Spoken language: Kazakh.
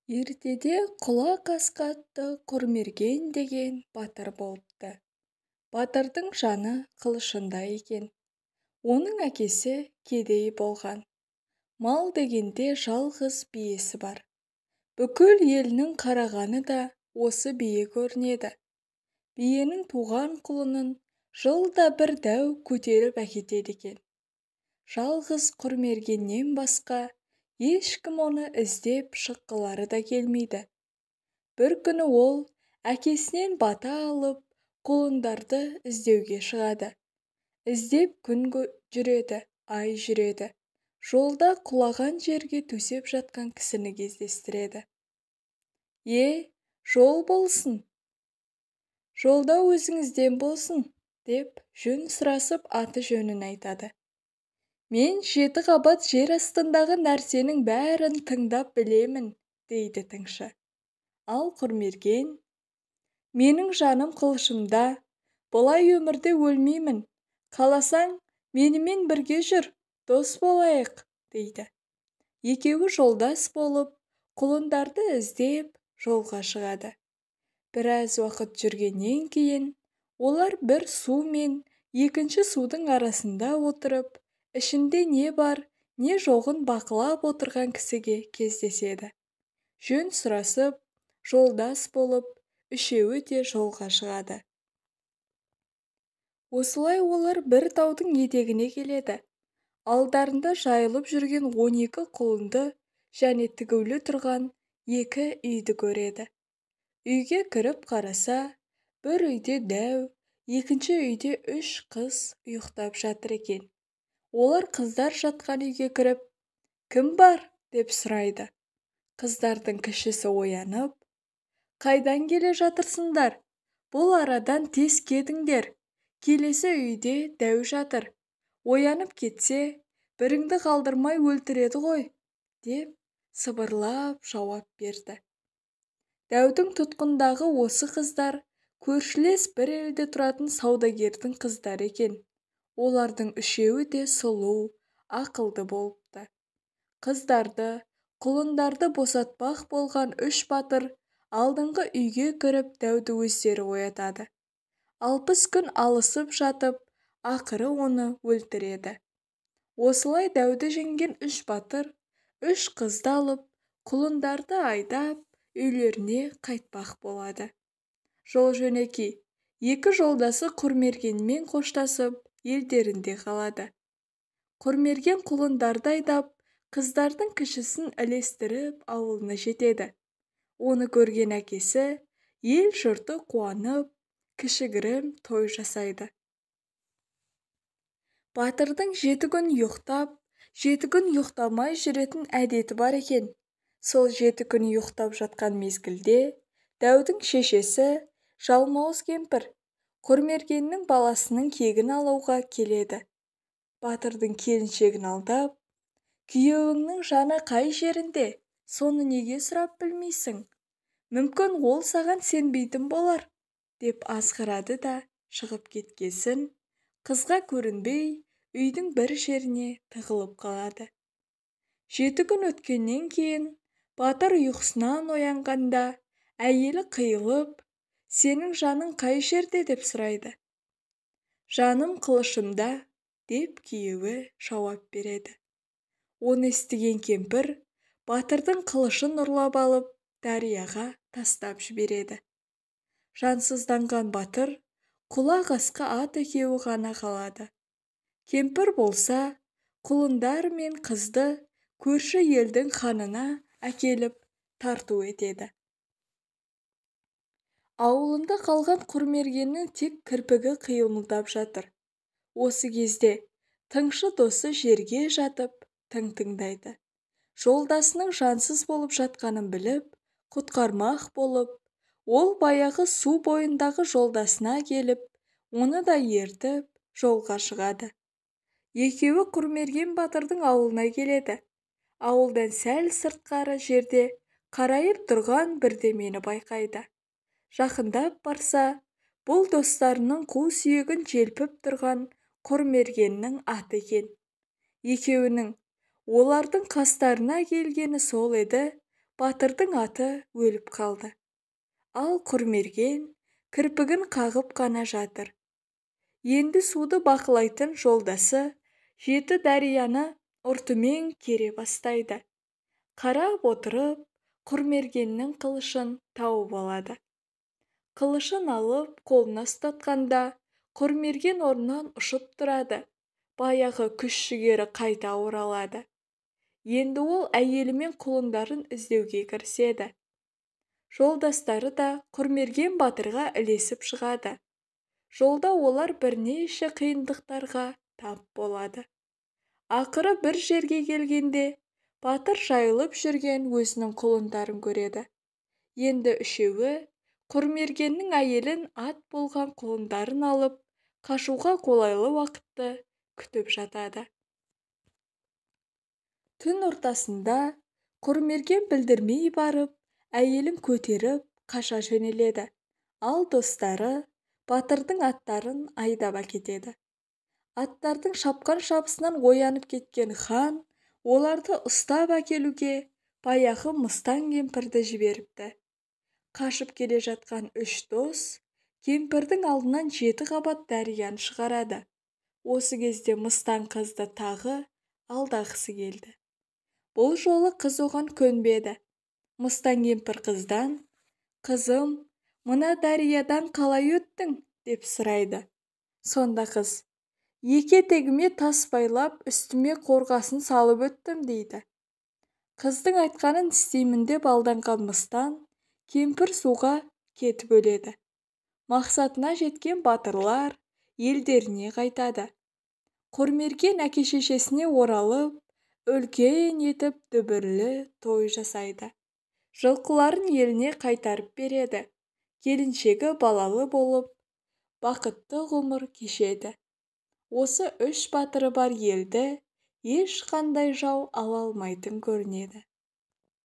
Ертеде құлақ асқатты Құрмерген деген батыр болыпты. Батырдың жаны қылышында екен. Оның әкесі кедей болған. Мал дегенде жалғыз биесі бар. Бүкіл елінің қарағаны да осы бие көрінеді. Биенің туған құлынын жылда бір дәу көтеріп әкетеді екен. Жалғыз Құрмергеннен басқа ешкім оны іздеп шыққылары да келмейді. Бір күні ол әкесінен бата алып құлындарды іздеуге шығады. Іздеп күн жүреді, ай жүреді. Жолда құлаған жерге төсеп жатқан кісіні кездестіреді. Жол болсын, жолда өзіңізден болсын, деп жөн сұрасып аты жөнін айтады. Мен 7 қабат жер астындағы нәрсенің бәрін тыңдап білемін, дейді тыңшы. Ал Құрмерген, менің жаным қылышымда, бұлай өмірде өлмеймін. Қаласаң, менімен бірге жүр, дос болайық, дейді. Екеуі жолдас болып, құлындарды іздеп жолға шығады. Біраз уақыт жүргеннен кейін, олар бір су мен екінші судың арасында отырып, ішінде не бар, не жоғын бақылап отырған кісіге кездеседі. Жөн сұрасып, жолдас болып, үшеуі де жолға шығады. Осылай олар бір таудың етегіне келеді. Алдарында жайылып жүрген 12 құлынды және тігулі тұрған 2 үйді көреді. Үйге кіріп қараса, бір үйде дәу, екінші үйде 3 қыз ұйықтап жатыр екен. Олар қыздар жатқан үйге кіріп, «Кім бар?» деп сұрайды. Қыздардың кішісі оянып, «Қайдан келе жатырсыңдар? Бұл арадан тез кетіңдер. Келесі үйде дәу жатыр. Оянып кетсе, біріңді қалдырмай өлтіреді ғой», деп сыбырлап жауап берді. Дәудің тұтқындағы осы қыздар көршілес бір елде тұратын саудагердің қыздары екен. Олардың үшеуі де сұлу, ақылды болыпты. Қыздарды, құлындарды босатпақ болған 3 батыр алдыңғы үйге кіріп дәуді өздері оятады. 60 күн алысып жатып, ақыры оны өлтіреді. Осылай дәуді жеңген 3 батыр, 3 қызды алып, құлындарды айдап, үйлеріне қайтпақ болады. Жол жөнекей, 2 жолдасы Құрмергенмен қоштасып, елдерінде қалады. Құрмерген құлындарды айдап, қыздардың кішісін ілестіріп ауылына жетеді. Оны көрген әкесі, ел жұрты қуанып, кішігірім той жасайды. Батырдың 7 күн ұйықтап, 7 күн ұйықтамай жүретін әдеті бар екен. Сол 7 күн ұйықтап жатқан мезгілде, дәудің шешесі, жалмауыз кемпір, Құрмергеннің баласының кегін алуға келеді. Батырдың келіншегін алдап, «Күйеуіңнің жаны қай жерінде? Соны неге сұрап білмейсің? Мүмкін ол саған сенбейтін болар», деп азғырады да шығып кеткесін, қызға көрінбей, үйдің бір жеріне тығылып қалады. 7 күн өткеннен кейін, батыр ұйқысынан оянғанда, әйелі қиылып, «Сенің жаның қай жерде?» деп сұрайды. «Жаным қылышымда», деп күйеуі жауап береді. Оны естіген кемпір, батырдың қылышын ұрлап алып, дарияға тастап жібереді. Жансызданған батыр, құлақ асқа ат екеуі ғана қалады. Кемпір болса, құлындар мен қызды көрші елдің ханына әкеліп тарту етеді. Ауылында қалған Құрмергеннің тек кірпігі қимылдап жатыр. Осы кезде тыңшы досы жерге жатып тың тыңдайды. Жолдасының жансыз болып жатқанын біліп, құтқармақ болып, ол баяғы су бойындағы жолдасына келіп, оны да ертіп жолға шығады. Екеуі Құрмерген батырдың ауылына келеді. Ауылдан сәл сыртқары жерде қарайып тұрған бірдемені байқайды. Жақындап барса, бұл достарының қу сүйегін желпіп тұрған Құрмергеннің аты екен. Екеуінің олардың қастарына келгені сол еді, батырдың аты өліп қалды. Ал Құрмерген кірпігін қағып қана жатыр. Енді суды бақылайтын жолдасы жеті дарияны ұртымен кере бастайды. Қарап отырып, Құрмергеннің қылышын тауып алады. Қылышын алып, қолына ұстатқанда, Құрмерген орнынан ұшып тұрады. Баяғы күш-жігері қайта оралады. Енді ол әйелі мен құлындарын іздеуге кіріседі. Жолдастары да Құрмерген батырға ілесіп шығады. Жолда олар бірнеше қиындықтарға тап болады. Ақыры бір жерге келгенде, батыр жайылып жүрген өзінің құлындарын көреді. Енді үшеуі Құрмергеннің әйелін ат болған құлындарын алып, қашуға қолайлы уақытты күтіп жатады. Түн ортасында Құрмерген білдірмей барып, әйелін көтеріп қаша жөнеледі. Ал достары батырдың аттарын айдап әкетеді. Аттардың шапқан шабысынан оянып кеткен хан оларды ұстап әкелуге баяғы мыстан кемпірді жіберіпті. Қашып келе жатқан үш дос кемпірдің алдынан 7 қабат дарияны шығарады. Осы кезде мыстан қызды тағы алдағысы келді. Бұл жолы қыз оған көнбеді. Мыстан кемпір қыздан: «Қызым, мына дариядан қалай өттің?» деп сұрайды. Сонда қыз: «Екі етегіме тас байлап, үстіме қорғасын салып өттім» дейді. Қыздың айтқанын істеймін деп алданған мыстан кемпір суға кетіп өледі. Мақсатына жеткен батырлар елдеріне қайтады. Құрмерген әке-шешесіне оралып, үлкен етіп дүбірлі той жасайды. Жылқыларын еліне қайтарып береді. Келіншегі балалы болып, бақытты ғұмыр кешеді. Осы үш батыры бар елді ешқандай жау ала алмайтын көрінеді.